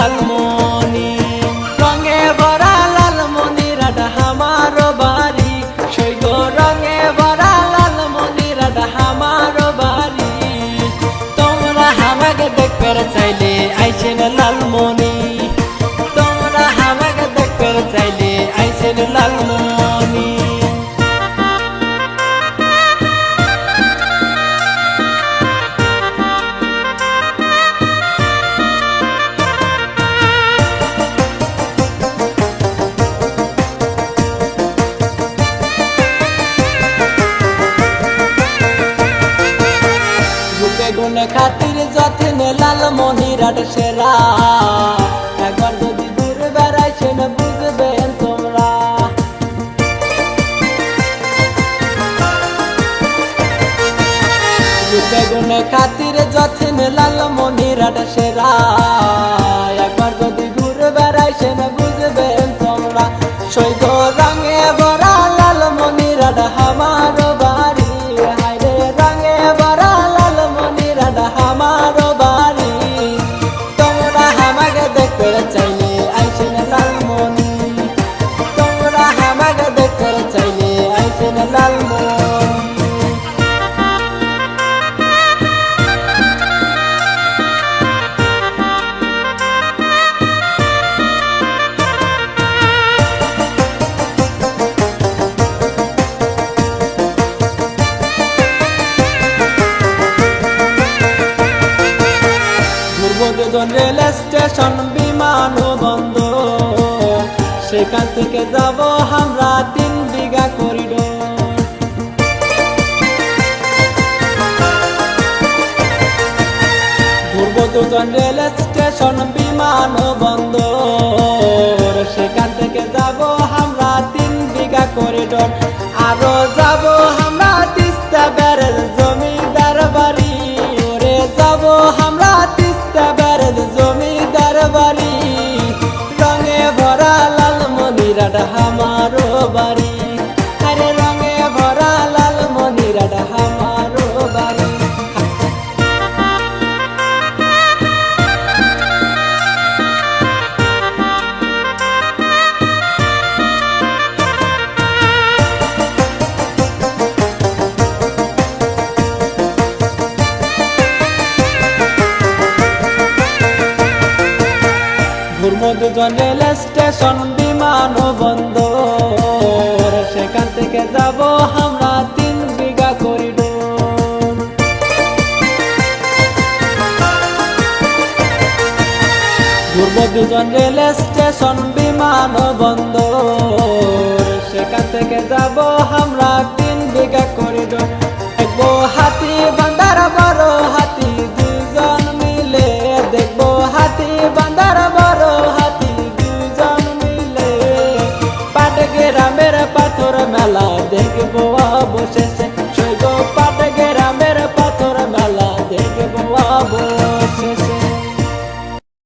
লালমনি। রঙে ভরা লালমনিরহাট আমার বাড়ি, সৈগ রঙে ভরা লালমনিরহাট আমার বাড়ি। তোমরা আমাকে দেখতে চাইলে আইসেন লালমনি, তোমরা আমাকে দেখতে চাইলে আইসেন লালমনি। গুণে খাতির যত্নে লালমনিরহাট সেরা, একবার যদি ঘুরে বেড়াইছেন বুঝবেন তোমরা। গুণে খাতির যত্নে লালমনিরহাট সেরা, একবার যদি ঘুরে বেড়াইছেন বুঝবেন তোমরা। সৈগ রঙে ভরা লালমনিরহাট আমার বাড়ি, হায়রে রঙে ভরা লালমনিরহাট আমার বাড়ি। তোমরা আমাকে দেখতে চাইলে আইসেন লালমনি, তোমরা আমাকে দেখতে চাইলে আইসেন লালমনি। রেল স্টেশন বিমানবন্দর, সেখান থেকে যাব আমরা 3 বিঘা করিডোর। ঘুরব দুজন রেল স্টেশন বিমানবন্দর, সেখান থেকে যাব আমরা 3 বিঘা করিডোর। আরো যাব আমরা তিস্তা ব্যারেজ জমিদার বাড়ি, ওরে যাব আমরা তিস্তা ব্যারেজ জমিদার বাড়ি। রঙে ভরা লালমনিরহাট আমার বাড়ি, আরে রঙে ভরা লালমনিরহাট আমার বাড়ি। দুজন রেল স্টেশন বিমানবন্দর, সেখান থেকে যাব আমরা 3 বিঘা করিডোর। ঘুরব দুজন রেল স্টেশন বিমানবন্দর, সেখান থেকে যাব আমরা 3 বিঘা করিডোর। দেখবো হাতি বান্দার বড় হাতি দুজন মিলে, দেখবো হাতি বান্দার বড় হাতি দুজন মিলে। পাটগ্রামের পাথর মেলা দেখবো অবশেষে, সৈগ পাটগ্রামের পাথর মেলা দেখবো অবশেষে।